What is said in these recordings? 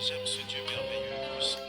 J'aime ce Dieu merveilleux et puissant.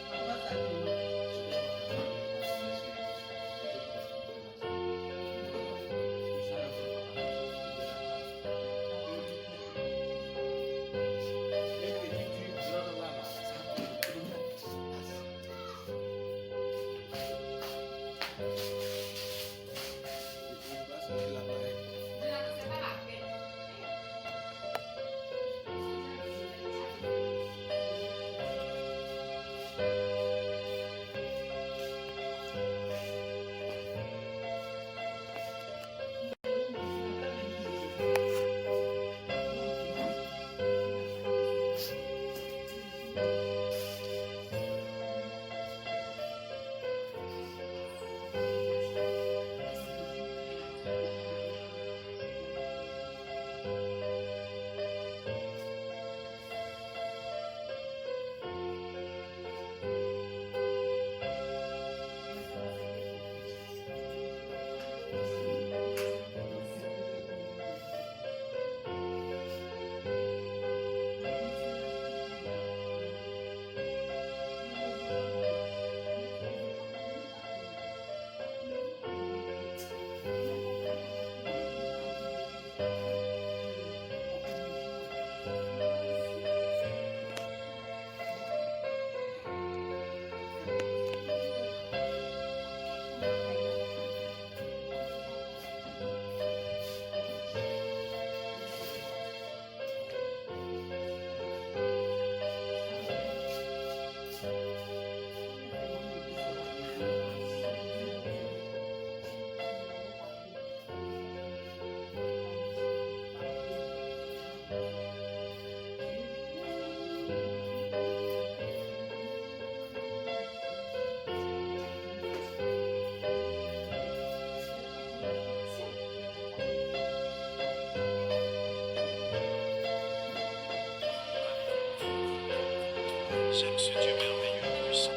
J'aime ce Dieu merveilleux et puissant.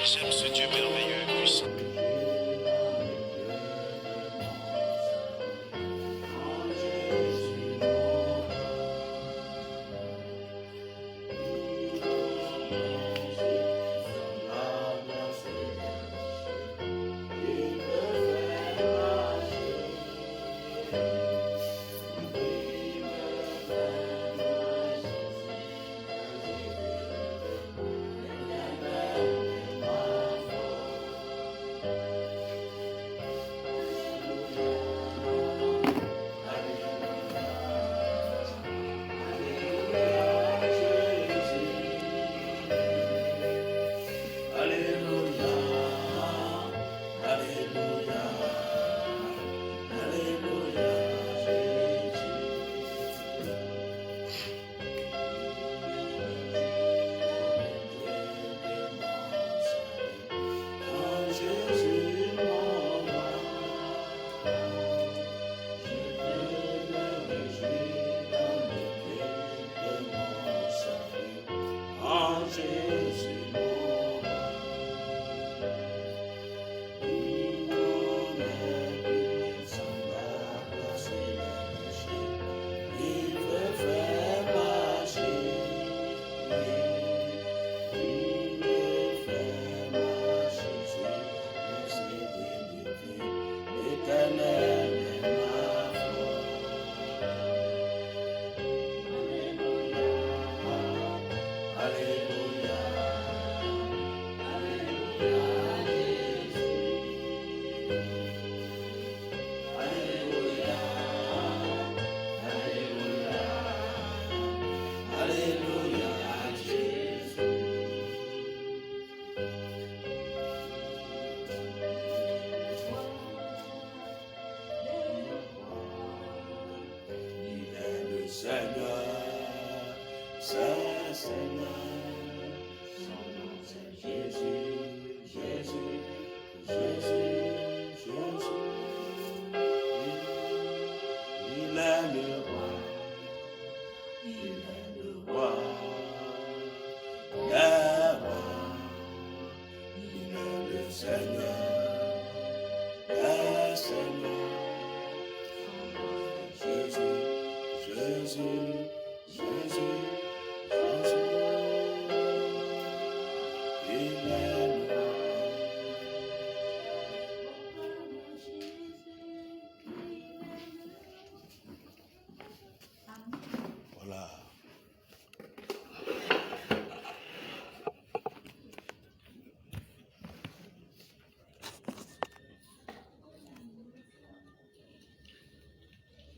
J'aime ce Dieu merveilleux et puissant.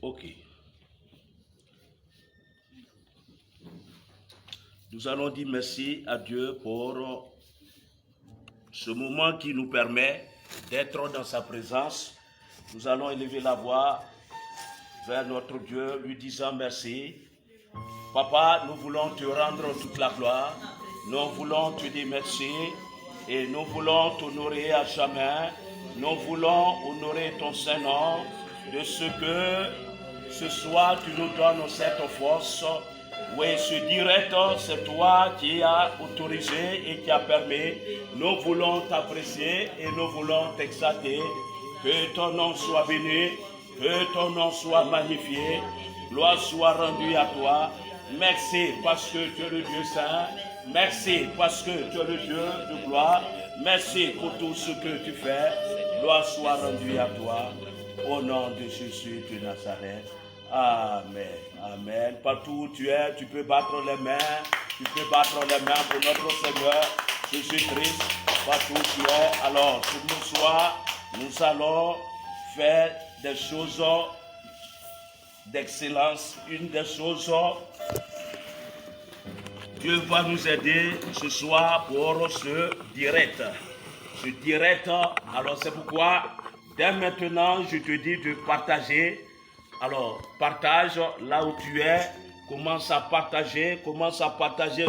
Ok. Nous allons dire merci à Dieu pour ce moment qui nous permet d'être dans sa présence. Nous allons élever la voix vers notre Dieu, lui disant merci. Papa, nous voulons te rendre toute la gloire. Nous voulons te dire merci et nous voulons t'honorer à jamais. Nous voulons honorer ton Saint-Nom de ce que ce soir tu nous donnes cette force. Oui, ce direct, c'est toi qui as autorisé et qui as permis. Nous voulons t'apprécier et nous voulons t'exalter. Que ton nom soit béni, que ton nom soit magnifié. Gloire soit rendue à toi. Merci parce que tu es le Dieu saint. Merci parce que tu es le Dieu de gloire. Merci pour tout ce que tu fais. Gloire soit rendue à toi. Au nom de Jésus de Nazareth. Amen. Amen. Partout où tu es, tu peux battre les mains. Tu peux battre les mains pour notre Seigneur Jésus-Christ. Partout où tu es. Alors, ce soir, nous allons faire des choses d'excellence. Une des choses, Dieu va nous aider ce soir pour ce direct. Ce direct, alors c'est pourquoi, dès maintenant, je te dis de partager. Alors, partage là où tu es, commence à partager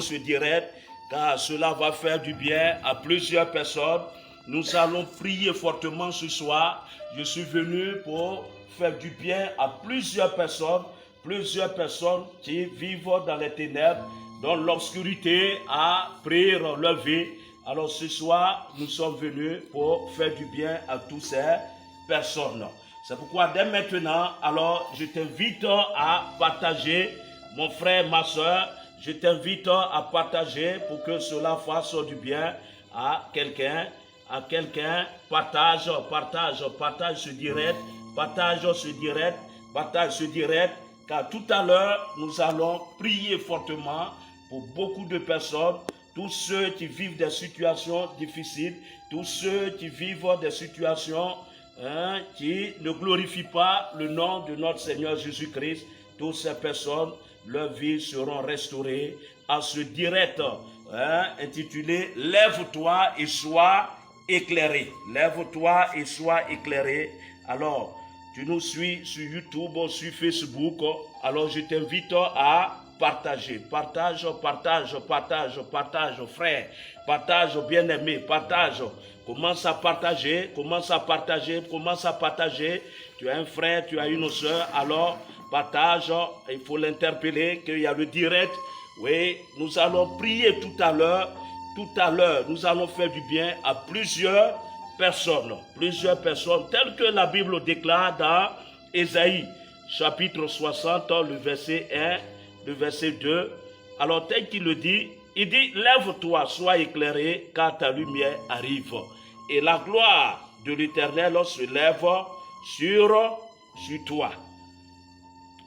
ce direct, car cela va faire du bien à plusieurs personnes. Nous allons prier fortement ce soir. Je suis venu pour faire du bien à plusieurs personnes qui vivent dans les ténèbres, dans l'obscurité, à prier leur vie. Alors ce soir, nous sommes venus pour faire du bien à toutes ces personnes. C'est pourquoi dès maintenant, alors je t'invite à partager, mon frère, ma soeur, je t'invite à partager pour que cela fasse du bien à quelqu'un. Partage ce direct, car tout à l'heure, nous allons prier fortement pour beaucoup de personnes, tous ceux qui vivent des situations difficiles, tous ceux qui vivent des situations qui ne glorifient pas le nom de notre Seigneur Jésus-Christ. Toutes ces personnes, leurs vies seront restaurées à ce direct intitulé « Lève-toi et sois éclairé ». Lève-toi et sois éclairé. Alors, tu nous suis sur YouTube, sur Facebook. Alors, je t'invite à partager. Partage, frère. Partage, bien-aimé. Partage. Commence à partager. Tu as un frère, tu as une soeur. Alors, partage. Il faut l'interpeller qu'il y a le direct. Oui, nous allons prier tout à l'heure. Nous allons faire du bien à plusieurs personnes, telles que la Bible déclare dans Ésaïe, chapitre 60, le verset 1, le verset 2. Alors, tel qu'il le dit, il dit, lève-toi, sois éclairé, car ta lumière arrive. Et la gloire de l'Éternel se lève sur toi.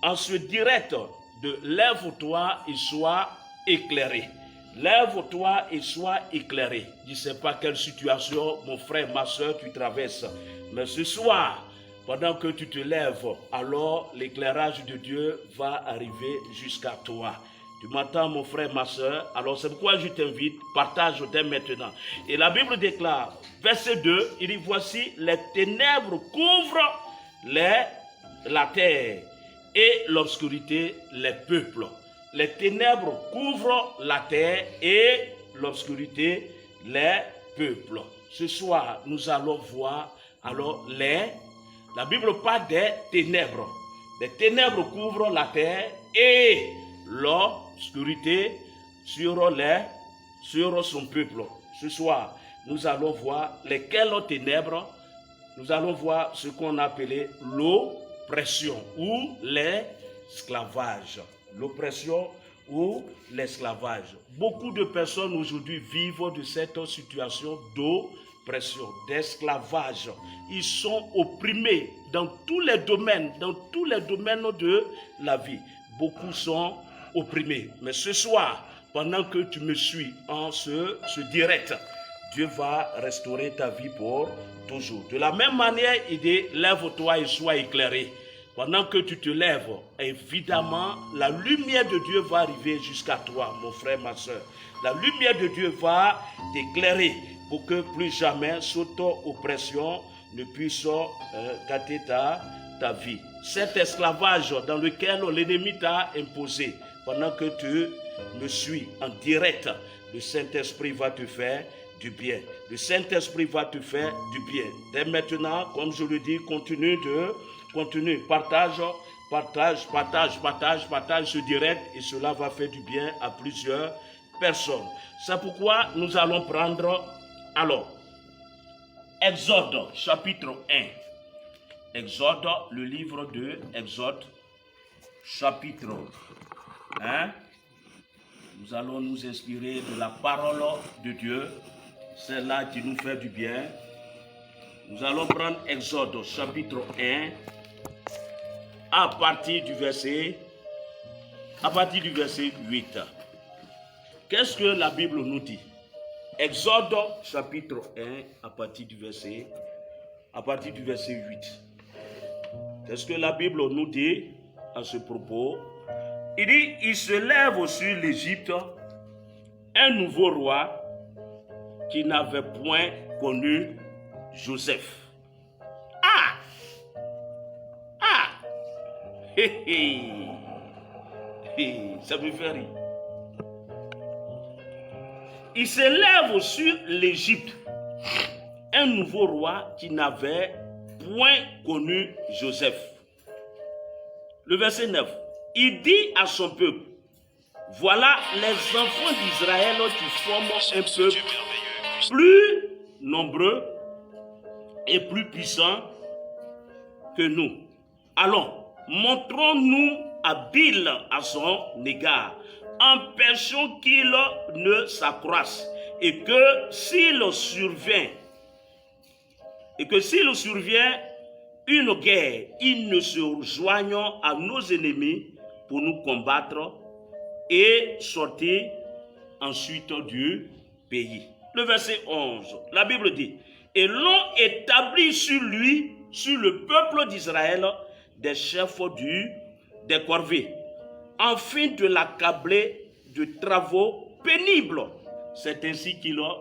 En ce direct de lève-toi et sois éclairé. Lève-toi et sois éclairé. Je ne sais pas quelle situation, mon frère, ma soeur, tu traverses. Mais ce soir, pendant que tu te lèves, alors l'éclairage de Dieu va arriver jusqu'à toi. Tu m'entends, mon frère, ma soeur? Alors c'est pourquoi je t'invite, partage dès maintenant. Et la Bible déclare, verset 2, il dit, voici les ténèbres couvrent la terre et l'obscurité les peuples. Les ténèbres couvrent la terre et l'obscurité les peuples. Ce soir, nous allons voir alors la Bible parle des ténèbres. Les ténèbres couvrent la terre et l'obscurité sur son peuple. Ce soir, nous allons voir lesquelles ténèbres. Nous allons voir ce qu'on a appelé l'oppression ou l'esclavage. L'oppression ou l'esclavage. Beaucoup de personnes aujourd'hui vivent de cette situation d'oppression, d'esclavage. Ils sont opprimés dans tous les domaines de la vie. Beaucoup sont opprimés. Mais ce soir, pendant que tu me suis en ce direct, Dieu va restaurer ta vie pour toujours. De la même manière, il dit, lève-toi et sois éclairé. Pendant que tu te lèves, évidemment, la lumière de Dieu va arriver jusqu'à toi, mon frère, ma soeur. La lumière de Dieu va t'éclairer pour que plus jamais cette oppression ne puisse gâter ta vie. Cet esclavage dans lequel l'ennemi t'a imposé, pendant que tu me suis en direct, le Saint-Esprit va te faire du bien. Le Saint-Esprit va te faire du bien. Dès maintenant, comme je le dis, continue, partage ce direct et cela va faire du bien à plusieurs personnes. C'est pourquoi nous allons prendre, alors, Exode, chapitre 1. Exode, le livre de Exode, chapitre 1. Nous allons nous inspirer de la parole de Dieu, celle-là qui nous fait du bien. Nous allons prendre Exode, chapitre 1, à partir du verset 8. Qu'est-ce que la Bible nous dit? Exode chapitre 1 à partir du verset 8. Qu'est-ce que la Bible nous dit à ce propos? Il dit, il se lève sur l'Égypte un nouveau roi qui n'avait point connu Joseph. Ça me fait rire. Il se lève sur l'Égypte un nouveau roi qui n'avait point connu Joseph. Le verset 9. Il dit à son peuple, voilà les enfants d'Israël qui forment un peuple plus nombreux et plus puissants que nous. Allons, montrons-nous habiles à son égard, empêchons qu'il ne s'accroisse, et que s'il survient une guerre, ils ne se rejoignent à nos ennemis pour nous combattre et sortir ensuite du pays. Le verset 11, la Bible dit, et l'ont établi sur lui, sur le peuple d'Israël, des chefs des corvées, afin de l'accabler de travaux pénibles. C'est ainsi qu'il a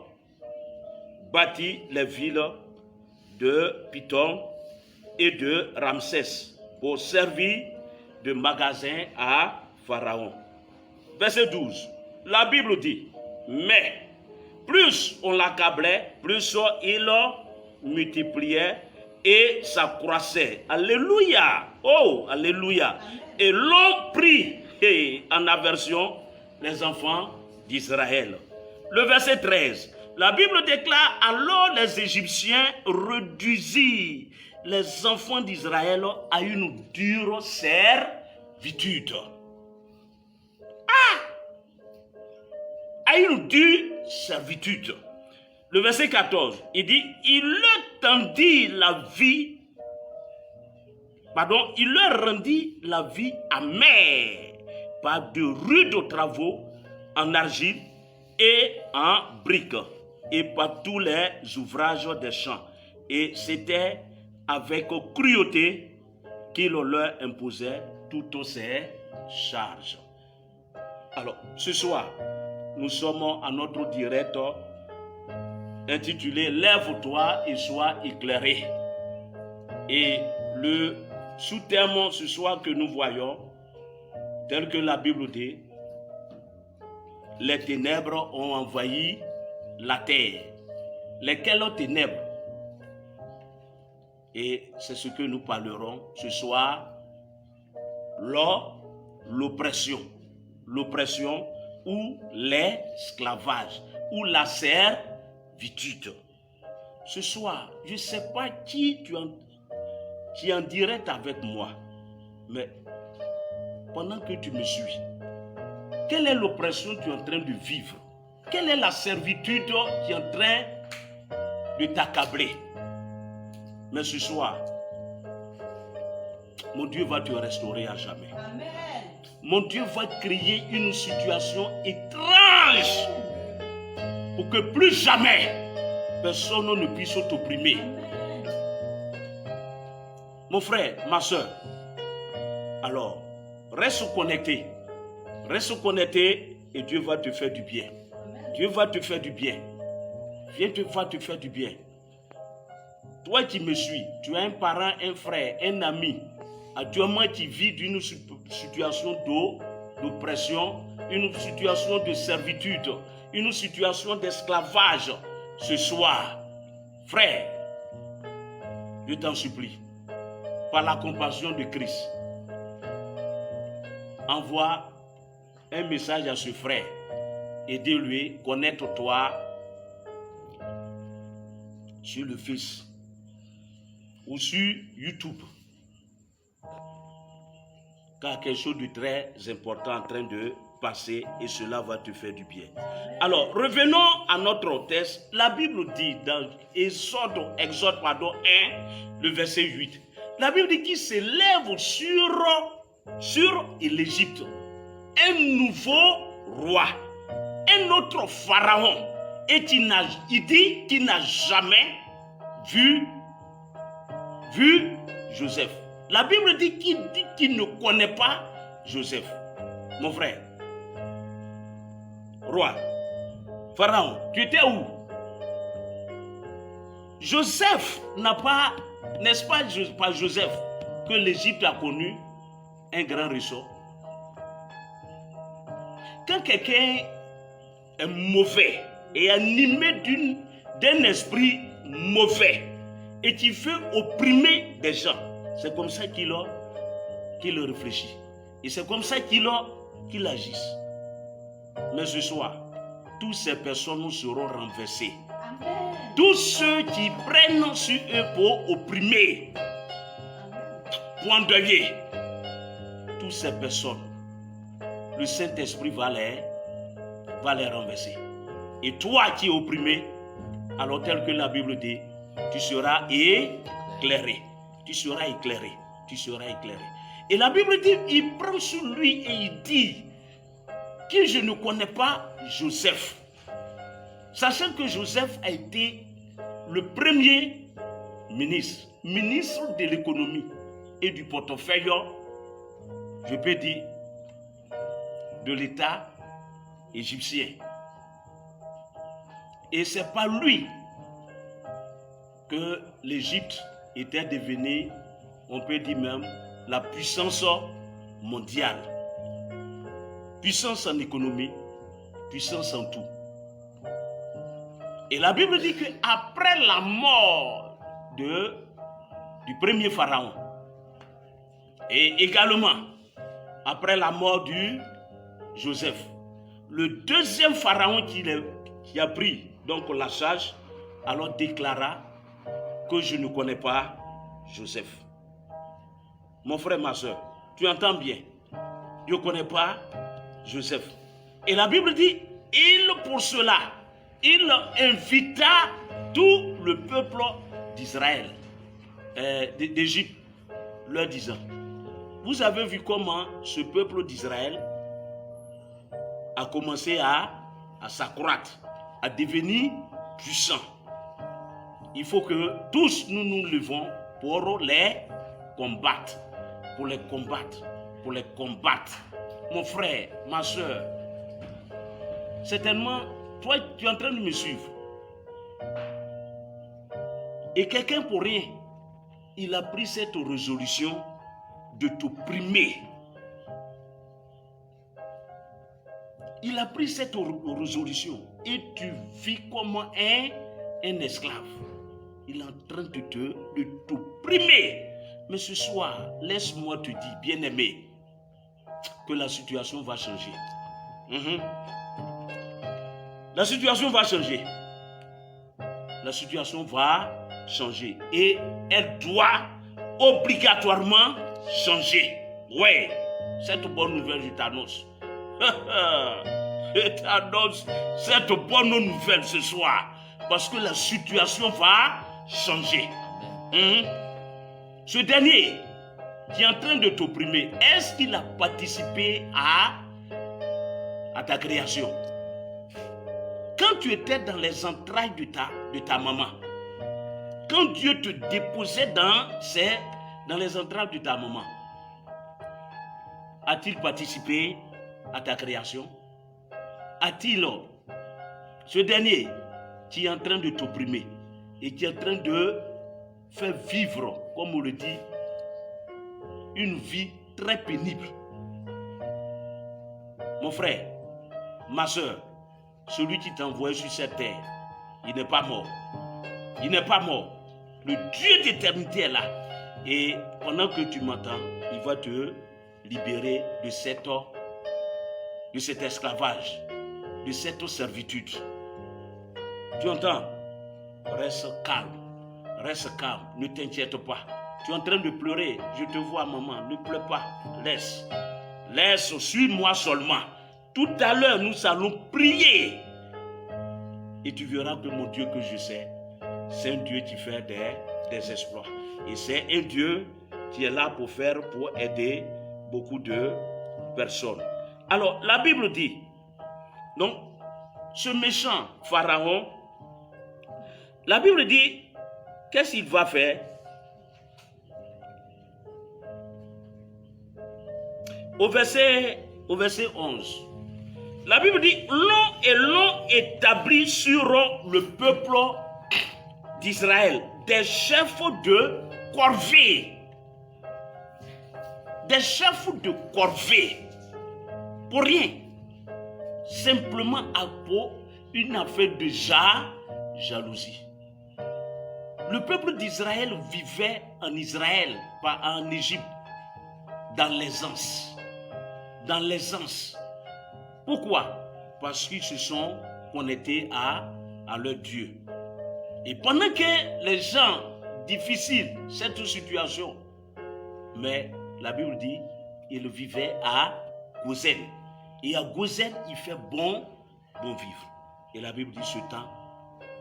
bâti les villes de Python et de Ramsès pour servir de magasin à Pharaon. Verset 12, la Bible dit, mais plus on l'accablait, plus il multipliait et s'accroissait. Alléluia! Oh, alléluia! Et l'ont pris en aversion les enfants d'Israël. Le verset 13, la Bible déclare, alors les Égyptiens réduisirent les enfants d'Israël à une dure servitude. À une dure servitude. Le verset 14, il dit, il leur tendit la vie, il leur rendit la vie amère par de rudes travaux en argile et en briques et par tous les ouvrages des champs. Et c'était avec cruauté qu'il leur imposait toutes ces charges. Alors, ce soir, nous sommes à notre direct intitulé « Lève-toi et sois éclairé ». Et le sous-thème ce soir que nous voyons, tel que la Bible dit, les ténèbres ont envahi la terre. Lesquelles ténèbres? Et c'est ce que nous parlerons ce soir, l'oppression. L'oppression ou l'esclavage ou la servitude. Ce soir, je ne sais pas qui tu es en direct avec moi, mais pendant que tu me suis, quelle est l'oppression que tu es en train de vivre? Quelle est la servitude qui est en train de t'accabler? Mais ce soir, mon Dieu va te restaurer à jamais. Amen. Mon Dieu va créer une situation étrange pour que plus jamais personne ne puisse t'opprimer. Mon frère, ma soeur, alors reste connecté et Dieu va te faire du bien. Dieu va te faire du bien. Dieu va te faire du bien. Toi qui me suis, tu as un parent, un frère, un ami, actuellement qui vit d'une situation d'oppression, une situation de servitude, une situation d'esclavage. Ce soir, frère, je t'en supplie, par la compassion de Christ, envoie un message à ce frère et dis-lui, connecte-toi sur le Fils ou sur YouTube, car quelque chose de très important est en train de passer et cela va te faire du bien. Alors, revenons à notre texte. La Bible dit dans Exode 1, le verset 8, la Bible dit qu'il s'élève sur l'Égypte un nouveau roi, un autre pharaon, et il dit qu'il n'a jamais vu Joseph. La Bible dit qu'il ne connaît pas Joseph. Mon frère, roi, pharaon, tu étais où? Joseph n'a pas, n'est-ce pas par Joseph que l'Égypte a connu un grand ressort? Quand quelqu'un est mauvais et animé d'un esprit mauvais et qui veut opprimer des gens, c'est comme ça qu'il réfléchit. Et c'est comme ça qu'il agisse. Mais ce soir, toutes ces personnes seront renversées. tous ceux qui prennent sur eux pour opprimer, pour endeuiller, toutes ces personnes, le Saint-Esprit va les renverser. Et toi qui es opprimé, alors tel que la Bible dit, tu seras éclairé. Tu seras éclairé. Tu seras éclairé. Et la Bible dit, il prend sur lui et il dit que je ne connais pas Joseph. Sachant que Joseph a été le premier ministre de l'économie et du portefeuille, je peux dire, de l'État égyptien. Et c'est par lui que l'Égypte était devenue, on peut dire même, la puissance mondiale. Puissance en économie, puissance en tout. Et la Bible dit qu'après la mort du premier pharaon, et également après la mort du Joseph, le deuxième pharaon qui a pris donc la charge, alors déclara que je ne connais pas Joseph. Mon frère, ma soeur, tu entends bien, je ne connais pas Joseph. Et la Bible dit, pour cela, il invita tout le peuple d'Israël, d'Égypte, leur disant, vous avez vu comment ce peuple d'Israël a commencé à s'accroître, à devenir puissant. Il faut que tous nous nous levons pour les combattre, pour les combattre, pour les combattre. Mon frère, ma soeur, certainement, toi, tu es en train de me suivre. Et quelqu'un pour rien, il a pris cette résolution de t'opprimer. Il a pris cette résolution et tu vis comme un esclave. Il est en train de t'opprimer. Mais ce soir, laisse-moi te dire, bien-aimé, que la situation va changer. La situation va changer. La situation va changer. Et elle doit obligatoirement changer. Oui, cette bonne nouvelle, je t'annonce. Je t'annonce cette bonne nouvelle ce soir. Parce que la situation va changer. Ce dernier qui est en train de t'opprimer, est-ce qu'il a participé à ta création? Quand tu étais dans les entrailles de ta maman, quand Dieu te déposait dans les entrailles de ta maman, a-t-il participé à ta création? A-t-il, ce dernier qui est en train de t'opprimer et qui est en train de faire vivre, comme on le dit, une vie très pénible? Mon frère, ma soeur, celui qui t'a envoyé sur cette terre, il n'est pas mort. Il n'est pas mort. Le Dieu d'éternité est là. Et pendant que tu m'entends, il va te libérer de cet esclavage, de cette servitude. Tu entends? Reste calme. Reste calme. Ne t'inquiète pas. Tu es en train de pleurer. Je te vois, maman. Ne pleure pas. Laisse. Laisse. Suis-moi seulement. Tout à l'heure, nous allons prier. Et tu verras que mon Dieu que je sais, c'est un Dieu qui fait des exploits. Et c'est un Dieu qui est là pour aider beaucoup de personnes. Alors, la Bible dit, donc, ce méchant Pharaon, la Bible dit, qu'est-ce qu'il va faire? Au verset 11, la Bible dit, l'ont établi sur le peuple d'Israël des chefs de corvée. Des chefs de corvée. Pour rien. Simplement pour une affaire de jalousie. Le peuple d'Israël vivait en Israël, pas en Égypte, dans l'aisance. Dans l'aisance. Pourquoi? Parce qu'ils se sont connectés à leur Dieu. Et pendant que les gens difficiles, cette situation, mais la Bible dit, il vivait à Gozen. Et à Gozen, il fait bon vivre. Et la Bible dit ce temps.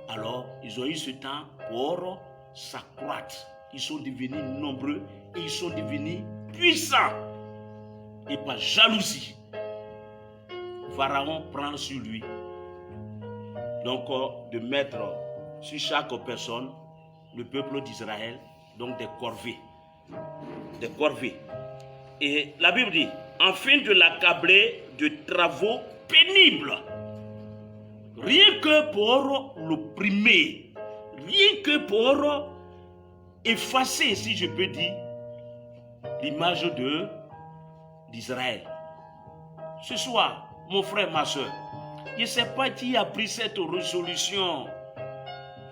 Alors, ils ont eu ce temps pour s'accroître. Ils sont devenus nombreux et ils sont devenus puissants. Et par jalousie, Pharaon prend sur lui, donc de mettre sur chaque personne, le peuple d'Israël, donc des corvées. Des corvées. Et la Bible dit, afin de l'accabler de travaux pénibles, rien que pour l'opprimer, rien que pour effacer, si je peux dire, l'image d'Israël. Ce soir, mon frère, ma soeur, je ne sais pas qui a pris cette résolution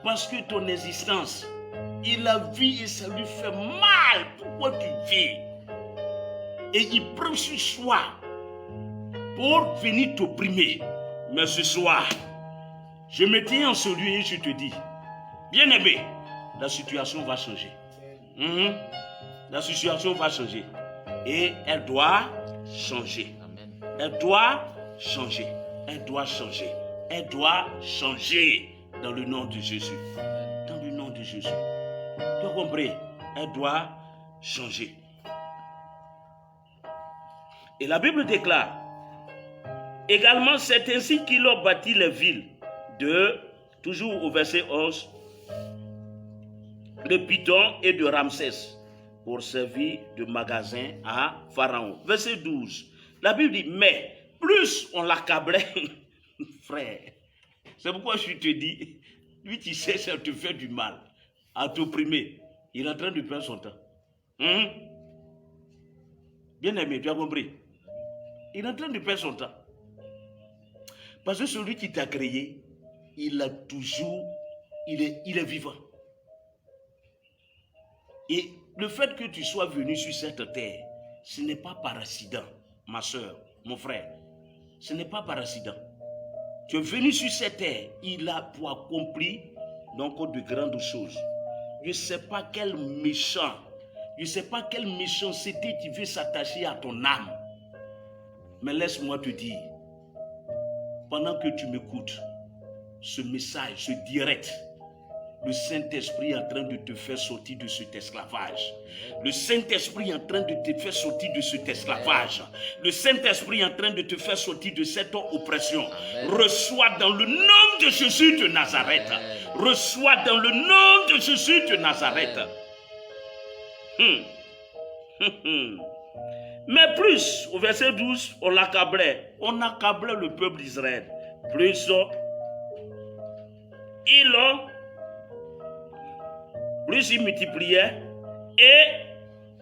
parce que ton existence, il a vu et ça lui fait mal. Pourquoi tu vis? Et il prend ce soir pour venir t'opprimer. Mais ce soir, je me tiens en celui et je te dis, bien-aimé, la situation va changer. La situation va changer. Et elle doit changer. Elle doit changer. Elle doit changer. Elle doit changer dans le nom de Jésus. Dans le nom de Jésus. Tu as compris? Elle doit changer. Et la Bible déclare, également c'est ainsi qu'il a bâti les villes toujours au verset 11, de Python et de Ramsès, pour servir de magasin à Pharaon. Verset 12, la Bible dit, mais plus on l'accablait, frère, c'est pourquoi je te dis, lui qui sait, ça te fait du mal, à t'opprimer, il est en train de perdre son temps. Bien aimé, tu as compris? Il est en train de perdre son temps. Parce que celui qui t'a créé, il a toujours, il est vivant. Et le fait que tu sois venu sur cette terre, ce n'est pas par accident, ma soeur, mon frère. Ce n'est pas par accident. Tu es venu sur cette terre, il a pour accomplir donc de grandes choses. Je ne sais pas quel méchant, je ne sais pas quelle méchanceté qui veut s'attacher à ton âme. Mais laisse-moi te dire, pendant que tu m'écoutes, ce message, ce direct, le Saint-Esprit est en train de te faire sortir de cet esclavage. Le Saint-Esprit est en train de te faire sortir de cet esclavage. Le Saint-Esprit est en train de te faire sortir de cette oppression. Reçois dans le nom de Jésus de Nazareth. Reçois dans le nom de Jésus de Nazareth. Mais plus, au verset 12, on l'accablait. On accablait le peuple d'Israël. Plus, il multipliait et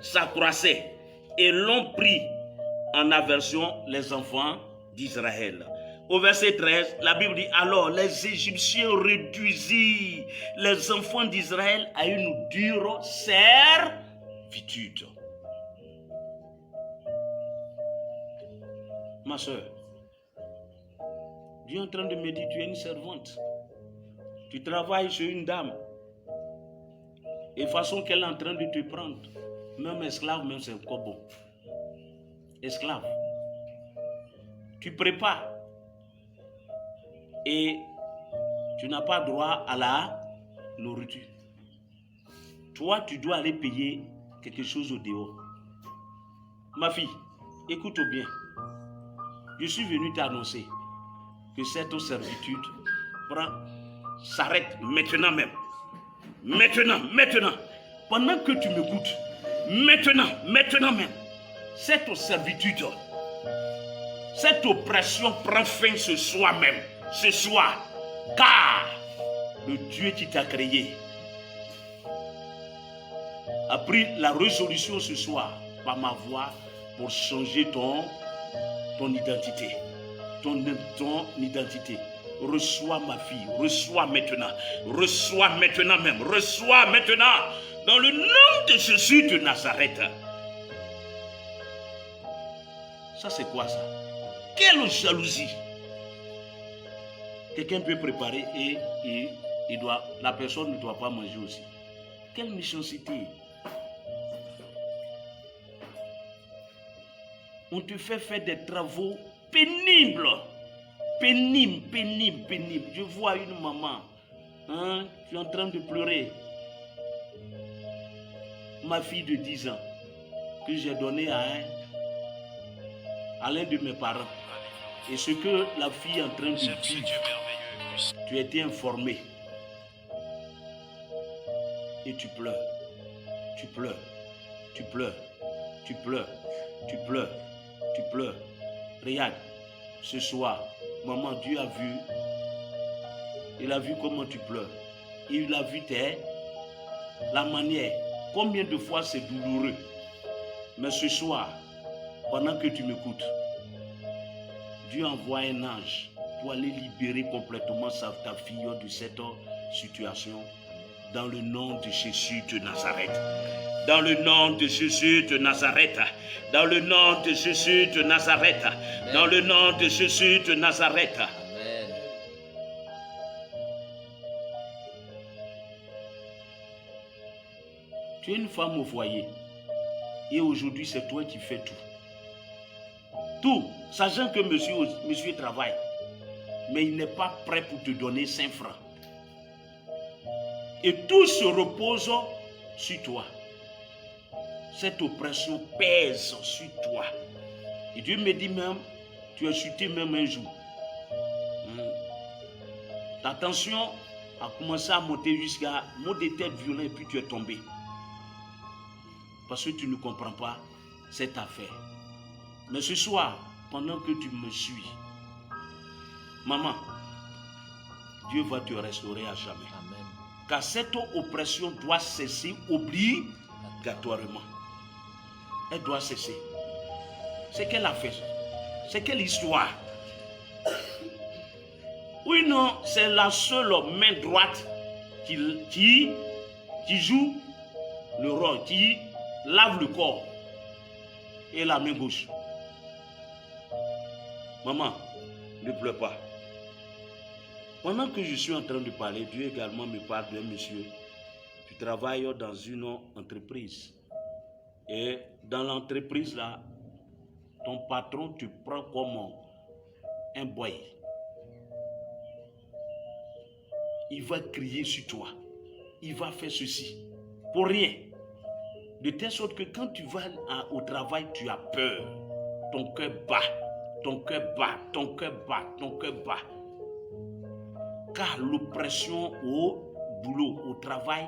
s'accroissait. Et l'ont pris en aversion les enfants d'Israël. Au verset 13, la Bible dit, alors les Égyptiens réduisirent les enfants d'Israël à une dure servitude. Ma soeur, Dieu est en train de me dire, tu es une servante. Tu travailles chez une dame. Et de façon qu'elle est en train de te prendre. Même esclave, même c'est encore bon. Esclave. Tu prépares. Et tu n'as pas droit à la nourriture. Toi, tu dois aller payer quelque chose au dehors. Ma fille, écoute bien. Je suis venu t'annoncer que cette servitude s'arrête maintenant même. Maintenant. Pendant que tu m'écoutes, maintenant même, cette servitude, cette oppression prend fin ce soir même. Ce soir. Car le Dieu qui t'a créé a pris la résolution ce soir par ma voix pour changer ton identité. Ton identité. Reçois ma fille, reçois maintenant même, reçois maintenant dans le nom de Jésus de Nazareth. Ça c'est quoi ça? Quelle jalousie! Quelqu'un peut préparer et la personne ne doit pas manger aussi. Quelle méchanceté! On te fait faire des travaux pénibles. Pénibles. Je vois une maman, tu es en train de pleurer. Ma fille de 10 ans, que j'ai donnée à l'un de mes parents. Et ce que la fille est en train de J'aime ce vivre, Dieu merveilleux et puissant. tu as été informé. Et tu pleures. Regarde, ce soir, maman, Dieu a vu. Il a vu comment tu pleures. Il a vu la manière. Combien de fois c'est douloureux. Mais ce soir, pendant que tu m'écoutes, Dieu envoie un ange pour aller libérer complètement ta fille de cette situation. Dans le nom de Jésus de Nazareth. Dans le nom de Jésus de Nazareth. Dans le nom de Jésus de Nazareth. Amen. Dans le nom de Jésus de Nazareth. Amen. Tu es une femme au foyer. Et aujourd'hui, c'est toi qui fais tout. Tout, sachant que monsieur travaille. Mais il n'est pas prêt pour te donner 5 francs. Et tout se repose sur toi. Cette oppression pèse sur toi. Et Dieu me dit même, tu as chuté même un jour. Ta tension a commencé à monter jusqu'à mot de tête violent et puis tu es tombé. Parce que tu ne comprends pas cette affaire. Mais ce soir, pendant que tu me suis, maman, Dieu va te restaurer à jamais. Amen. Car cette oppression doit cesser obligatoirement. Elle doit cesser. C'est quelle affaire? C'est quelle histoire? Oui, non, c'est la seule main droite qui joue le rôle, qui lave le corps. Et la main gauche. Maman, ne pleure pas. Pendant que je suis en train de parler, Dieu également me parle d'un monsieur. Tu travailles dans une entreprise. Et dans l'entreprise là, ton patron te prend comme un boy. Il va crier sur toi. Il va faire ceci. Pour rien. De telle sorte que quand tu vas au travail, tu as peur. Ton cœur bat. Ton cœur bat. Ton cœur bat. Ton cœur bat. Car l'oppression au boulot, au travail,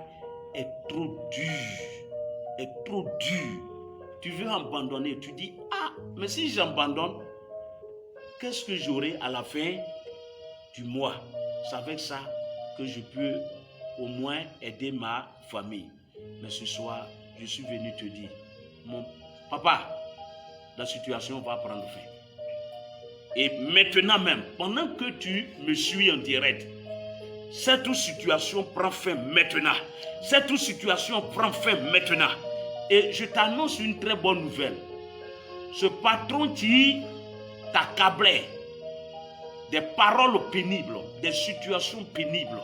est trop dure. Est trop dure. Tu veux abandonner. Tu dis, mais si j'abandonne, qu'est-ce que j'aurai à la fin du mois? C'est avec ça que je peux au moins aider ma famille. Mais ce soir, je suis venu te dire, mon papa, la situation va prendre fin. Et maintenant même, pendant que tu me suis en direct, cette situation prend fin maintenant. Cette situation prend fin maintenant. Et je t'annonce une très bonne nouvelle. Ce patron qui t'accablait, des paroles pénibles, des situations pénibles,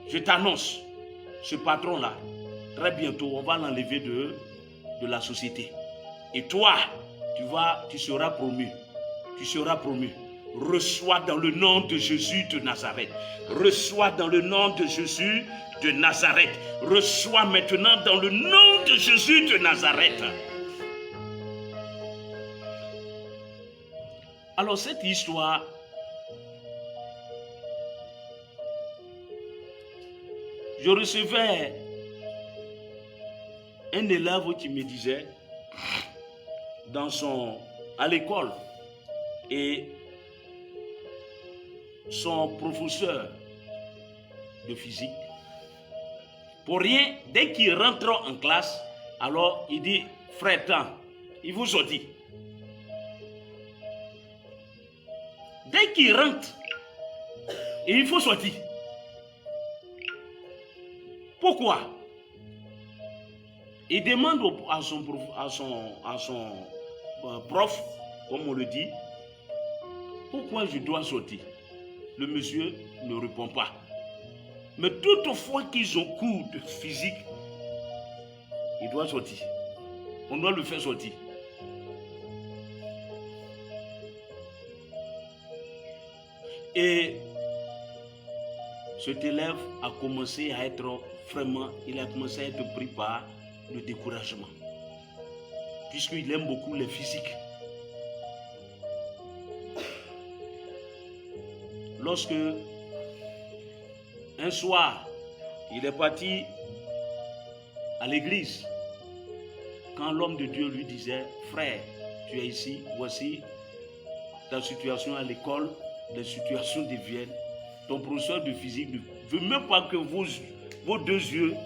je t'annonce, ce patron-là, très bientôt, on va l'enlever de la société. Et toi, tu seras promu. Tu seras promu. Reçois dans le nom de Jésus de Nazareth. Reçois dans le nom de Jésus de Nazareth. Reçois maintenant dans le nom de Jésus de Nazareth. Alors cette histoire, je recevais un élève qui me disait à l'école, et son professeur de physique, pour rien, dès qu'il rentre en classe, alors il dit, frère Tan, il vous a dit. Dès qu'il rentre, il faut sortir. Pourquoi? Il demande à son prof, comme on le dit, pourquoi je dois sortir? Le monsieur ne répond pas. Mais toutefois qu'ils ont cours de physique, il doit sortir. On doit le faire sortir. Et cet élève a commencé à être vraiment, il a commencé à être pris par le découragement. Puisqu'il aime beaucoup les physiques. Lorsque un soir, il est parti à l'église, quand l'homme de Dieu lui disait, frère, tu es ici, voici ta situation à l'école, les situations deviennent, ton professeur de physique ne veut même pas que vos deux yeux,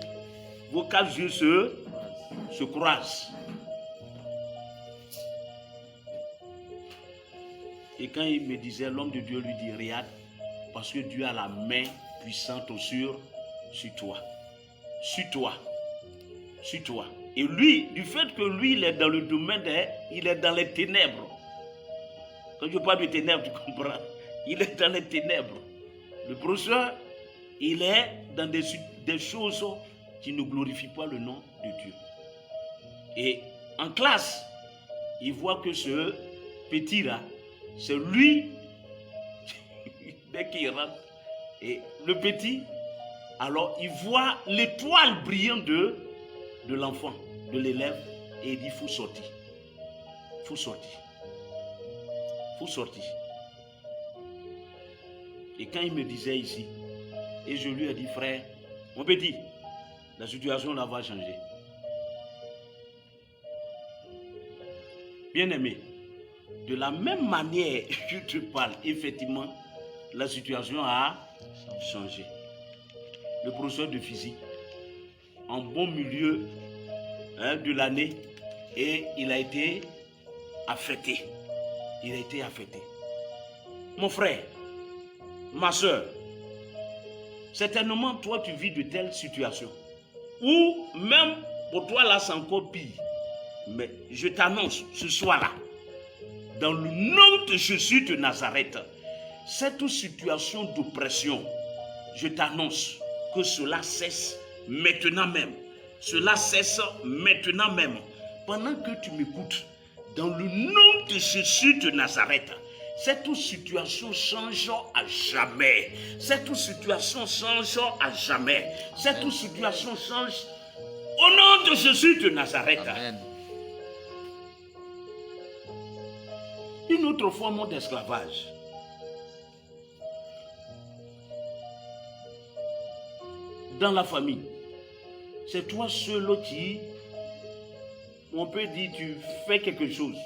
vos quatre yeux se croisent. Et quand il me disait, l'homme de Dieu lui dit, regarde, parce que Dieu a la main puissante sur toi. Sur toi. Sur toi. Et lui, du fait que lui, il est dans le domaine, il est dans les ténèbres. Quand je parle de ténèbres, tu comprends? Il est dans les ténèbres. Le professeur, il est dans des choses qui ne glorifient pas le nom de Dieu. Et en classe, il voit que ce petit-là, c'est lui, dès qu'il rentre, et le petit, alors il voit l'étoile brillante de l'enfant, de l'élève, et il dit, il faut sortir. Il faut sortir. Il faut sortir. Et quand il me disait ici, et je lui ai dit, frère, mon petit, la situation là va changer. Bien-aimé, de la même manière que je te parle, effectivement, la situation a changé. Le professeur de physique, en bon milieu de l'année, et il a été affecté. Il a été affecté. Mon frère, ma soeur, certainement toi tu vis de telles situations. Ou même pour toi là c'est encore pire. Mais je t'annonce ce soir-là, dans le nom de Jésus de Nazareth, cette situation d'oppression, je t'annonce que cela cesse maintenant même. Cela cesse maintenant même. Pendant que tu m'écoutes, dans le nom de Jésus de Nazareth, cette situation change à jamais. Cette situation change à jamais. Cette situation change au nom de Jésus de Nazareth. Amen. Une autre forme d'esclavage. Dans la famille, c'est toi seul qui, on peut dire, tu fais quelque chose.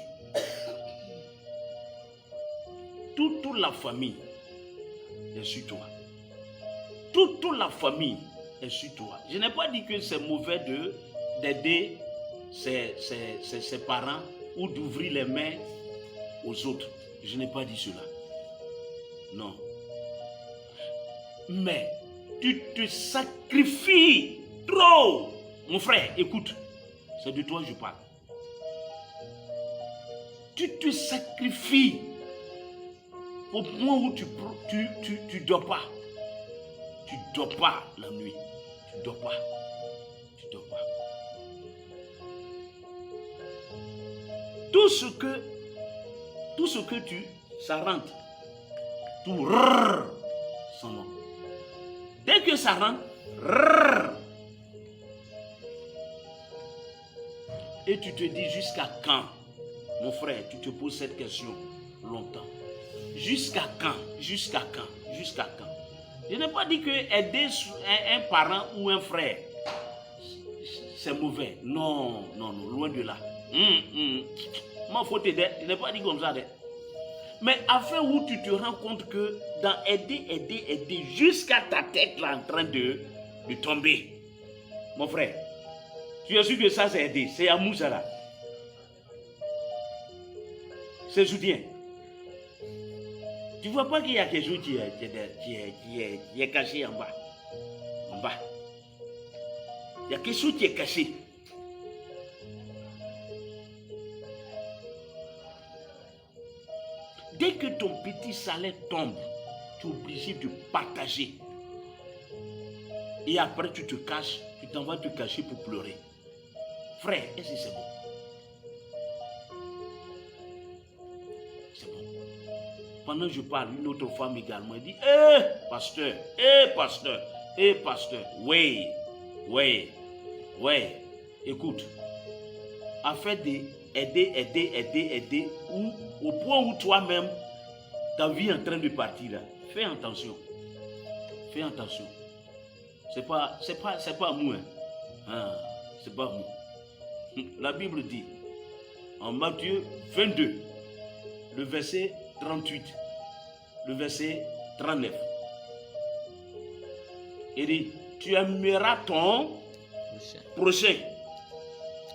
Toute la famille est sur toi. Toute la famille est sur toi. Je n'ai pas dit que c'est mauvais d'aider ses parents ou d'ouvrir les mains aux autres. Je n'ai pas dit cela. Non. Mais tu te sacrifies trop. Mon frère, écoute, c'est de toi que je parle. Tu te sacrifies au point où tu dors pas. Tu dors pas la nuit. Tu dors pas. Tu dors pas. Tout ce que ça rentre, tout rrr, son nom. Dès que ça rentre, rrr, et tu te dis jusqu'à quand, mon frère, tu te poses cette question longtemps. Jusqu'à quand? Jusqu'à quand? Jusqu'à quand? Je n'ai pas dit que aider un parent ou un frère, c'est mauvais. Non, non, non, loin de là. Moi, il faut t'aider. Je n'ai pas dit comme ça. Mais afin où tu te rends compte que dans aider, jusqu'à ta tête là, en train de tomber. Mon frère, tu es sûr que ça c'est aider. C'est amour ça là. C'est soutien. Tu ne vois pas qu'il y a quelque chose qui est caché en bas. En bas. Il y a quelque chose qui est caché. Dès que ton petit salaire tombe, tu es obligé de partager. Et après, tu te caches, tu t'en vas te cacher pour pleurer. Frère, est-ce que c'est bon? C'est bon. Pendant que je parle, une autre femme également dit, pasteur, pasteur, pasteur. Oui, écoute, afin d'aider, ou au point où toi-même, ta vie est en train de partir là, fais attention. Fais attention. C'est pas moi. C'est pas moi. La Bible dit, en Matthieu 22, le verset 38, le verset 39. Il dit, tu aimeras ton prochain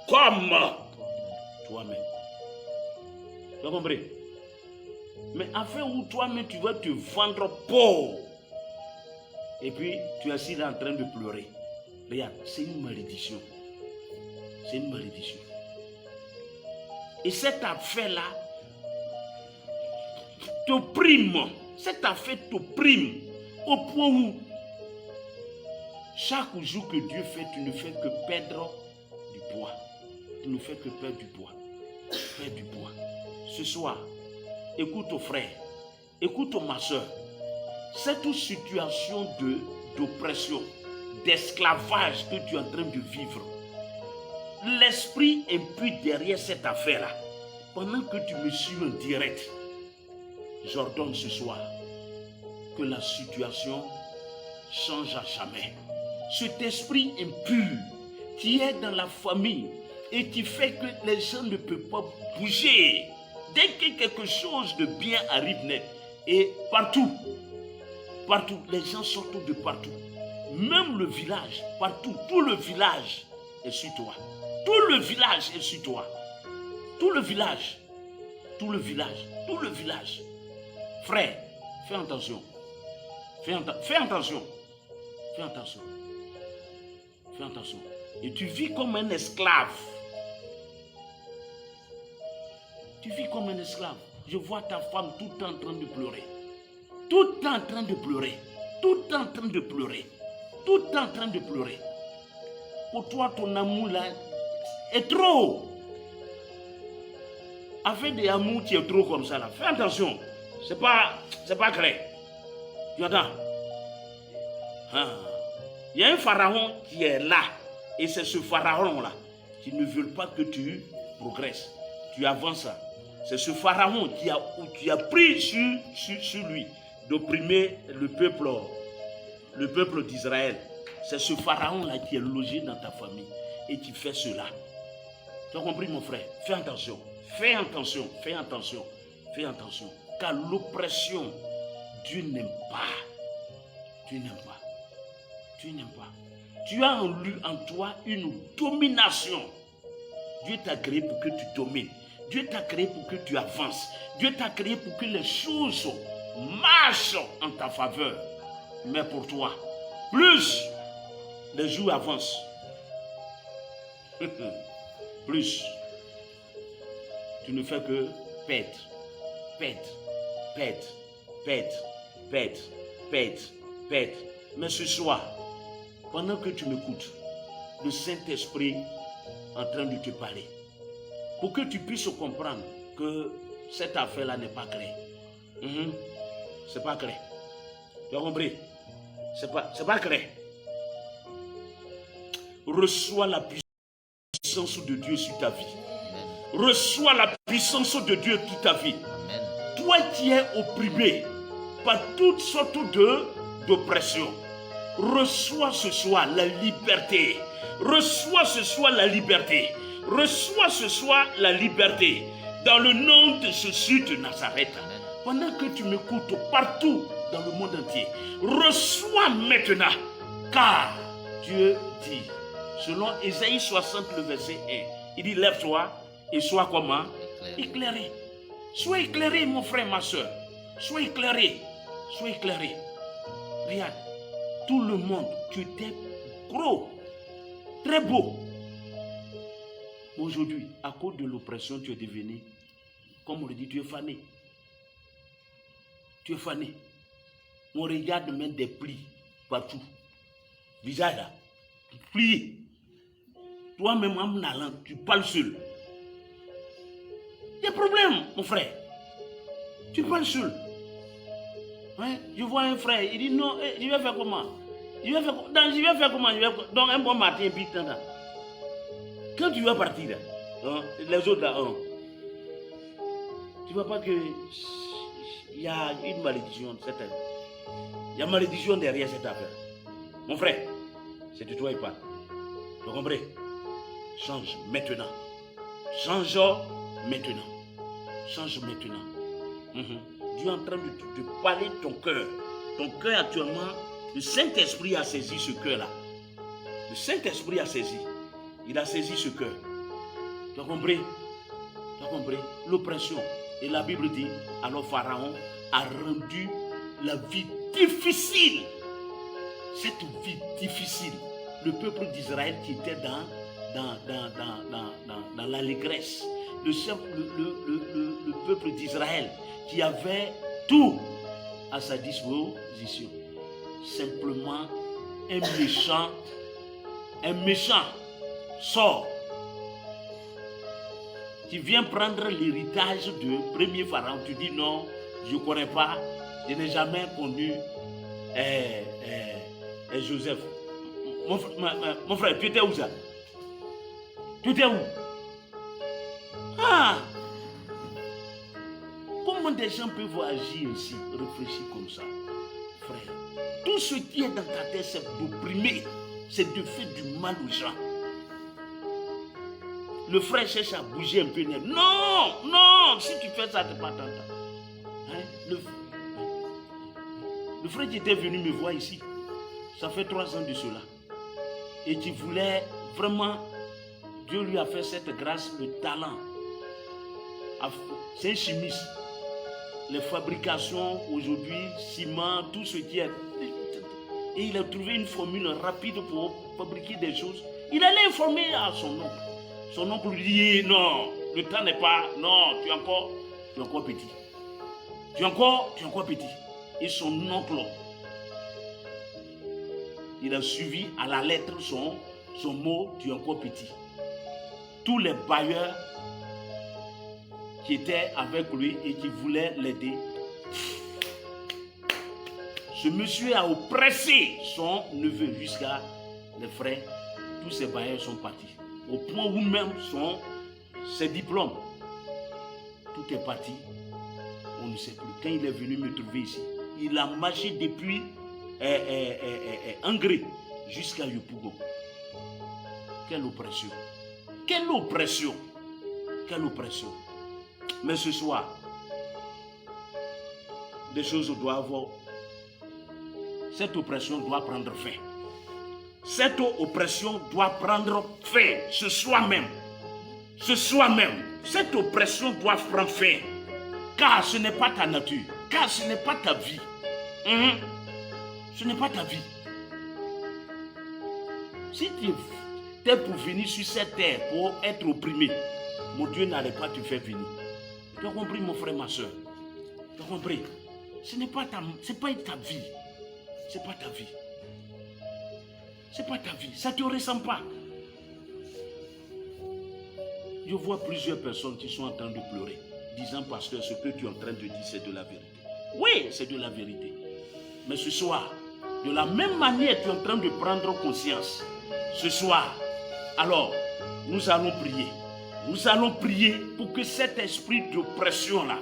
comme toi-même. Tu as compris? Mais afin où toi-même tu vas te vendre pauvre, et puis tu es assis là en train de pleurer. Regarde, c'est une malédiction. C'est une malédiction. Et cette affaire-là t'opprime. Cette affaire t'opprime au point où chaque jour que Dieu fait, tu ne fais que perdre du poids. Tu ne fais que perdre du poids. Perdre du poids. Ce soir, écoute ton frère, écoute ma soeur. Cette situation d'oppression, d'esclavage que tu es en train de vivre, l'esprit impute derrière cette affaire-là. Pendant que tu me suis en direct, j'ordonne ce soir que la situation change à jamais. Cet esprit impur qui est dans la famille et qui fait que les gens ne peuvent pas bouger. Dès que quelque chose de bien arrive, et partout, les gens sortent de partout. Même le village, partout, tout le village est sur toi. Tout le village est sur toi. Tout le village. Frère, fais attention. Fais attention. Et tu vis comme un esclave. Je vois ta femme tout le temps en train de pleurer. Pour toi, ton amour là est trop. Avec des amours qui est trop comme ça là, fais attention. C'est pas clair. Tu entends? Il y a un pharaon qui est là. Et c'est ce pharaon là qui ne veut pas que tu progresses. Tu avances là. C'est ce pharaon qui a pris sur lui d'opprimer le peuple d'Israël. C'est ce pharaon là qui est logé dans ta famille et qui fait cela. Tu as compris mon frère? Fais attention. Car l'oppression, Dieu n'aime pas. Tu as en toi une domination. Dieu t'a créé pour que tu domines. Dieu t'a créé pour que tu avances. Dieu t'a créé pour que les choses marchent en ta faveur. Mais pour toi, plus les jours avancent, plus tu ne fais que perdre. Mais ce soir, pendant que tu m'écoutes, le Saint-Esprit est en train de te parler. Pour que tu puisses comprendre que cette affaire-là n'est pas claire. C'est pas clair. Tu as compris? C'est pas clair. Reçois la puissance de Dieu sur ta vie. Reçois la puissance de Dieu sur ta vie. Toi qui es opprimé par toutes sortes d'oppression, reçois ce soir la liberté. Reçois ce soir la liberté. Dans le nom de Jésus de Nazareth. Pendant que tu m'écoutes partout dans le monde entier, reçois maintenant. Car Dieu dit, selon Ésaïe 60, le verset 1, il dit, lève-toi et sois comment? Éclairé. Sois éclairé, mon frère, ma soeur. Sois éclairé. Regarde, tout le monde, tu étais gros, très beau. Aujourd'hui, à cause de l'oppression, tu es devenu, comme on le dit, tu es fané. On regarde même des plis partout. visage là, plié. Toi-même, en allant, tu parles seul. Il y a problème, mon frère. Tu parles seul. Hein? Je vois un frère, il dit non, je vais faire comment? Je vais faire comment? Donc un bon matin, puis là. Quand tu vas partir, là, hein, les autres là, hein, tu ne vois pas qu'il y a une malédiction. Il y a une malédiction derrière cette affaire. Mon frère, c'est de toi il parle. Tu comprends? Change maintenant. Change maintenant. Change maintenant. Dieu est en train de parler de ton cœur. Ton cœur actuellement, le Saint-Esprit a saisi ce cœur-là. Le Saint-Esprit a saisi. Il a saisi ce cœur. Tu as compris? Tu as compris? L'oppression. Et la Bible dit, alors Pharaon a rendu la vie difficile. Cette vie difficile. Le peuple d'Israël qui était dans l'allégresse. Le peuple d'Israël qui avait tout à sa disposition. Simplement, un méchant sort qui vient prendre l'héritage du premier pharaon. Tu dis non, je ne connais pas, je n'ai jamais connu Joseph. Mon frère, tu étais où ça? Tu étais où? Ah! Comment des gens peuvent agir ici, réfléchir comme ça? Frère, tout ce qui est dans ta tête, c'est d'opprimer, c'est de faire du mal aux gens. Le frère cherche à bouger un peu. Non, non, si tu fais ça, tu n'es pas tentant. Hein? Le frère qui était venu me voir ici, ça fait 3 ans de cela. Et qui voulait vraiment, Dieu lui a fait cette grâce, le talent. C'est un chimiste. Les fabrications aujourd'hui, ciment, tout ce qui est. Et il a trouvé une formule rapide pour fabriquer des choses. Il allait informer à son oncle. Son oncle lui dit non, le temps n'est pas. Non, tu es encore petit. Tu es encore petit. Et son oncle, il a suivi à la lettre son mot, tu es encore petit. Tous les bailleurs qui étaient avec lui et qui voulaient l'aider, ce monsieur a oppressé son neveu jusqu'à les frères. Tous ces bailleurs sont partis. Au point où même ses diplômes, tout est parti. On ne sait plus. Quand il est venu me trouver ici, il a marché depuis Angré jusqu'à Yopougon. Quelle oppression! Quelle oppression! Quelle oppression! Mais ce soir, des choses doivent. Cette oppression doit prendre fin. Cette oppression doit prendre fin ce soir même. Ce soir même, cette oppression doit prendre fin. Car ce n'est pas ta nature. Car ce n'est pas ta vie. Ce n'est pas ta vie. Si tu es pour venir sur cette terre pour être opprimé, mon Dieu n'allait pas te faire venir. Tu as compris, mon frère, ma soeur? Tu as compris? Ce n'est pas ta vie. C'est pas ta vie. C'est pas ta vie. Ça ne te ressemble pas. Je vois plusieurs personnes qui sont en train de pleurer, disant, pasteur, ce que tu es en train de dire, c'est de la vérité. Oui, c'est de la vérité. Mais ce soir, de la même manière, tu es en train de prendre conscience. Ce soir, alors, nous allons prier. Nous allons prier pour que cet esprit d'oppression-là,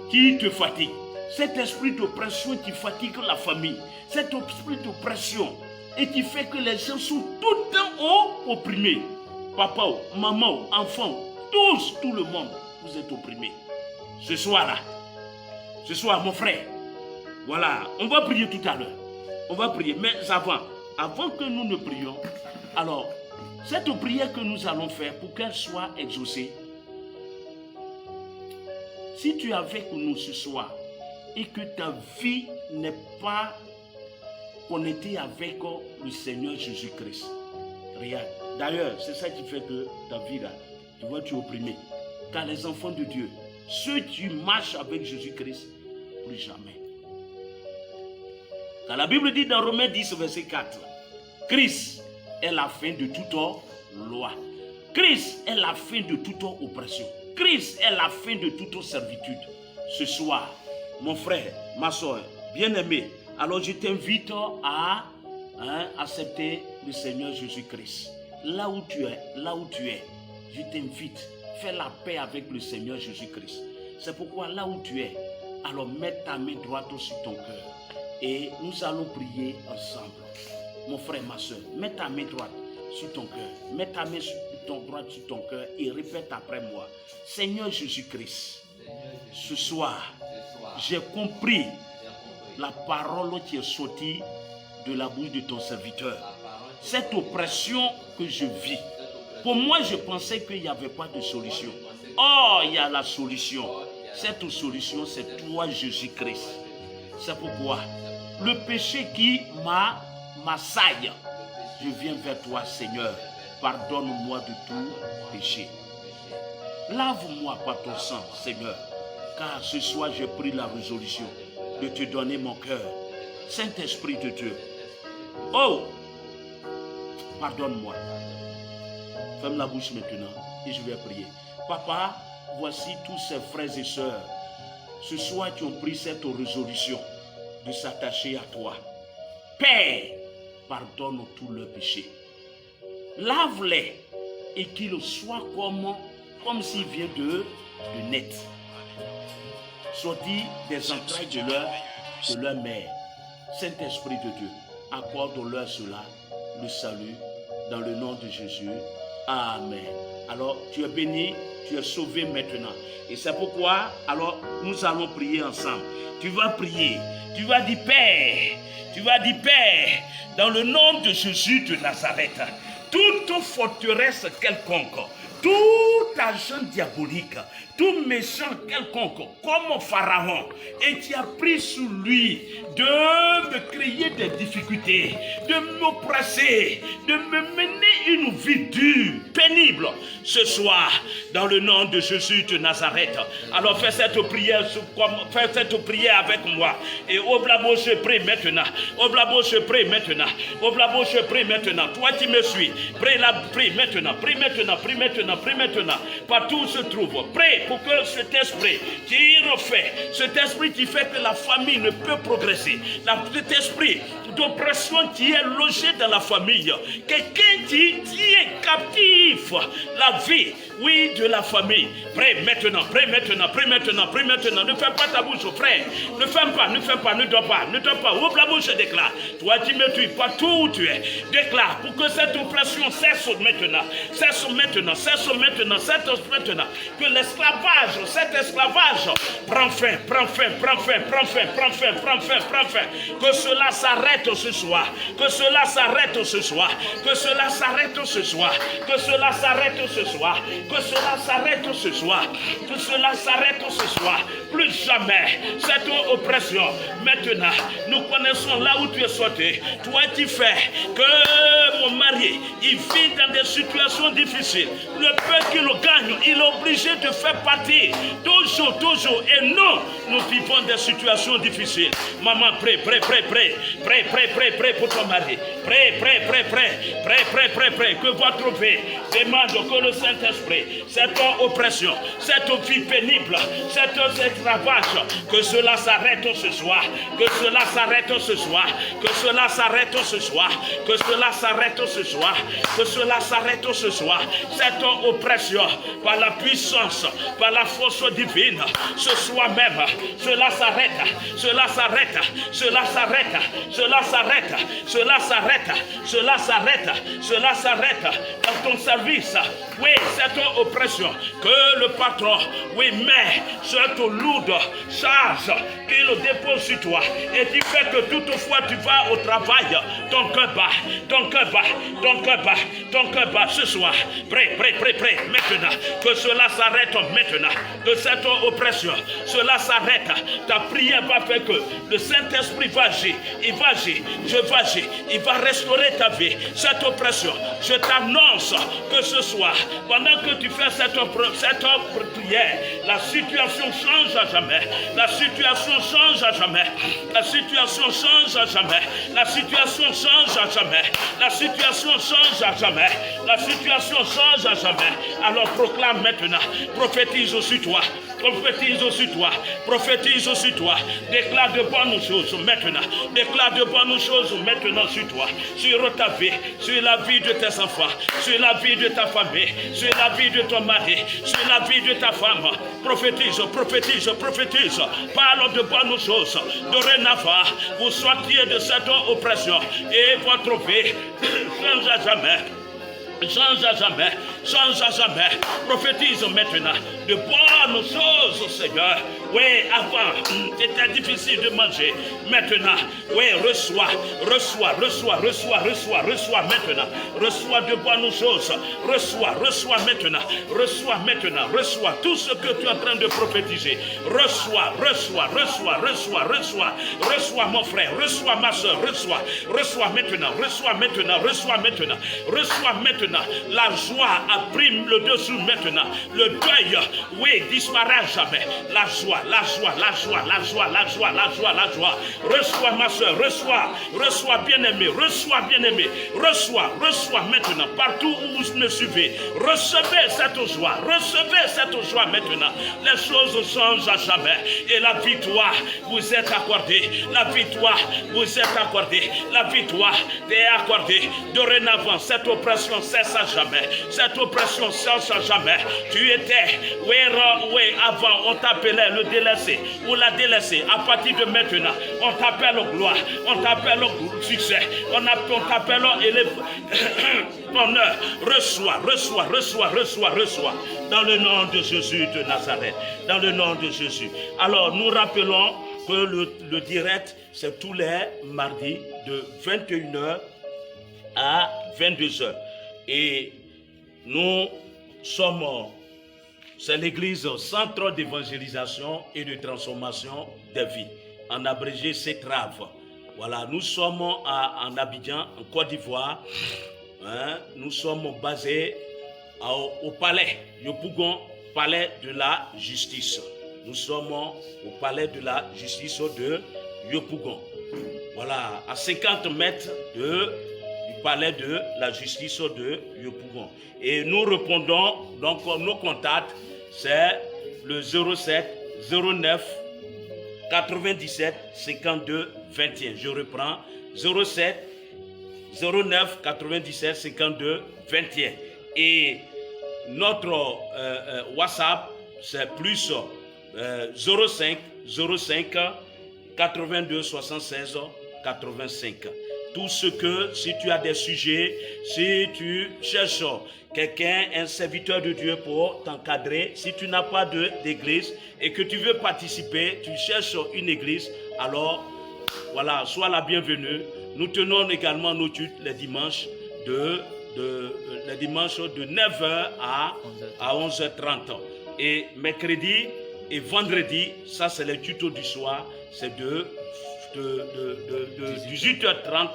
qui te fatigue, cet esprit d'oppression qui fatigue la famille, cet esprit d'oppression et qui fait que les gens sont tout le temps opprimés. Papa, maman, enfants, tous, tout le monde, vous êtes opprimés. Ce soir-là, ce soir, mon frère, voilà, on va prier tout à l'heure. On va prier, mais avant que nous ne prions, alors, cette prière que nous allons faire pour qu'elle soit exaucée, si tu es avec nous ce soir et que ta vie n'est pas connectée avec le Seigneur Jésus-Christ, regarde. D'ailleurs, c'est ça qui fait que ta vie là, tu vois, tu es opprimé. Car les enfants de Dieu, ceux qui marchent avec Jésus-Christ, plus jamais. Car la Bible dit dans Romains 10, verset 4, Christ est la fin de toute loi. Christ est la fin de toute oppression. Christ est la fin de toute servitude. Ce soir, mon frère, ma soeur, bien-aimé, alors je t'invite à accepter le Seigneur Jésus-Christ. Là où tu es, je t'invite, fais la paix avec le Seigneur Jésus-Christ. C'est pourquoi là où tu es, alors mets ta main droite sur ton cœur et nous allons prier ensemble. Mon frère, ma soeur, mets ta main droite sur ton cœur, mets ta main droite sur ton cœur et répète après moi. Seigneur Jésus-Christ, ce soir, j'ai compris la parole qui est sortie de la bouche de ton serviteur. Cette oppression que je vis, pour moi je pensais qu'il n'y avait pas de solution. Oh, il y a la solution. Cette solution, c'est toi Jésus-Christ. C'est pourquoi le péché qui m'assaille, je viens vers toi Seigneur. Pardonne-moi de tout péché. Lave-moi par ton sang Seigneur. Car ce soir j'ai pris la résolution de te donner mon cœur. Saint-Esprit de Dieu. Oh, pardonne-moi. Ferme la bouche maintenant et je vais prier. Papa, voici tous ces frères et sœurs. Ce soir, qui ont pris cette résolution de s'attacher à toi. Père, pardonne tous leurs péchés. Lave-les et qu'ils soient comme s'ils viennent de net. Sortis des entrailles de leur mère. Saint-Esprit de Dieu, accorde-leur cela, le salut, dans le nom de Jésus. Amen. Alors, tu es béni, tu es sauvé maintenant. Et c'est pourquoi, alors, nous allons prier ensemble. Tu vas prier, tu vas dire Père, dans le nom de Jésus de Nazareth, toute forteresse quelconque, tout agent diabolique, tout méchant quelconque, comme Pharaon, et qui a pris sur lui de me créer des difficultés, de m'oppresser, de me mener une vie dure, pénible, ce soir, dans le nom de Jésus de Nazareth. Alors fais cette prière avec moi. Et Oblabo, je prie maintenant. Oblabo, je prie maintenant. Oblabo, je prie maintenant. Toi qui me suis, prie maintenant. Partout où se trouve, prie pour que cet esprit qui refait, cet esprit qui fait que la famille ne peut progresser, cet esprit d'oppression qui est logé dans la famille, quelqu'un qui est captif la vie, oui, de la famille. Prie maintenant. Ne ferme pas ta bouche, frère. Ne ferme pas, ne dors pas. Ouvre la bouche, déclare. Toi qui me tues, partout où tu es, déclare pour que cette oppression cesse maintenant. Que l'esclavage, cet esclavage prend fin. Que cela s'arrête ce soir. Que cela s'arrête ce soir. Plus jamais cette oppression. Maintenant, nous connaissons là où tu es sorti. Toi qui fais que mon mari, il vit dans des situations difficiles. Le peu qu'il gagne, il est obligé de faire partie. Toujours. Et nous vivons des situations difficiles. Maman, prie pour ton mari. Prie. Que votre vie demande que le Saint-Esprit, cette oppression, cette vie pénible, cet esclavage, que cela s'arrête ce soir. Cette oppression, par la puissance, par la force divine, ce soir même, cela s'arrête dans ton service. Oui, cette oppression que le patron, oui, met cette lourde charge qu'il dépose sur toi et qui fait que toutefois tu vas au travail, ton cœur bat ce soir. Prie maintenant, que cela s'arrête maintenant, que cette oppression, cela s'arrête. Ta prière va faire que le Saint-Esprit va agir, il va restaurer ta vie. Cette oppression, je t'annonce que ce soir, pendant que tu fais cette prière, la situation change à jamais. La situation change à jamais. La situation change à jamais. Alors proclame maintenant. Prophétise aussi toi. Prophétise aussi toi. Prophétise aussi toi. Déclare de bonnes choses maintenant. Déclare de bonnes choses maintenant sur toi. Sur ta vie. Sur la vie de tes enfants. Sur la vie de ta famille. Sur la vie de ton mari. Sur la vie de ta femme. Prophétise, prophétise, prophétise. Parle de bonnes choses. Dorénavant, vous sortiez de cette oppression. Et votre vie change à jamais. Change à jamais, change à jamais. Prophétise maintenant de bonnes choses, Seigneur. Oui, avant, c'était difficile de manger. Maintenant, oui, reçois maintenant. Reçois de bonnes choses. Reçois maintenant. Reçois tout ce que tu es en train de prophétiser. Reçois mon frère, reçois ma soeur, reçois maintenant. La joie a pris le dessous maintenant. Le deuil, oui, disparaît à jamais. La joie. Reçois ma soeur, reçois bien-aimé, reçois maintenant. Partout où vous me suivez, recevez cette joie maintenant. Les choses changent à jamais. Et la victoire vous est accordée. La victoire t'est accordée. Dorénavant, cette oppression cesse à jamais. Cette oppression cesse à jamais. Tu étais, oui, avant, on t'appelait le délaissé ou la délaissée. À partir de maintenant, on t'appelle gloire, on t'appelle succès, on t'appelle honneur. Reçois. Dans le nom de Jésus de Nazareth. Dans le nom de Jésus. Alors, nous rappelons que le direct, c'est tous les mardis de 21h à 22h. Et nous sommes, c'est l'église centre d'évangélisation et de transformation des vies. En abrégé, c'est CETRAV. Voilà, nous sommes en Abidjan, en Côte d'Ivoire. Nous sommes basés au palais, Yopougon, palais de la justice. Nous sommes au palais de la justice de Yopougon. Voilà, à 50 mètres du palais de la justice de Yopougon. Et nous répondons, donc nos contacts, c'est le 07 09 97 52 21. Je reprends, 07 09 97 52 21. Et notre WhatsApp, c'est plus 05 82 76 85. Tout ce que, si tu as des sujets, si tu cherches quelqu'un, un serviteur de Dieu pour t'encadrer, si tu n'as pas d'église et que tu veux participer, tu cherches une église, alors voilà, sois la bienvenue. Nous tenons également nos tuts les dimanches de 9h à 11h30. Et mercredi et vendredi, ça c'est les tutos du soir, c'est de 18h30,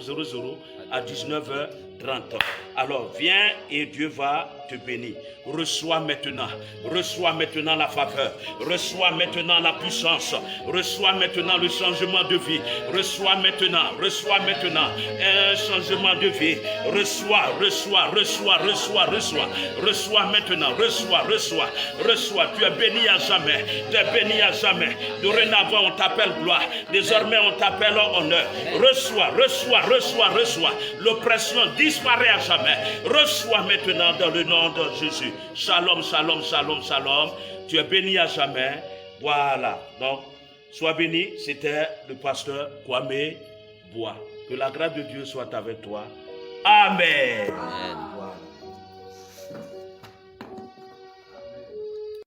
00 à 19h30. Alors viens et Dieu va te bénir. Reçois maintenant la faveur, reçois maintenant la puissance, reçois maintenant le changement de vie, reçois maintenant un changement de vie, reçois maintenant, reçois, tu es béni à jamais, dorénavant on t'appelle gloire, désormais on t'appelle honneur, reçois, l'oppression disparaît à jamais, reçois maintenant dans le nom de Jésus. Shalom. Tu es béni à jamais. Voilà. Donc, sois béni. C'était le pasteur Kwame Bois. Que la grâce de Dieu soit avec toi. Amen.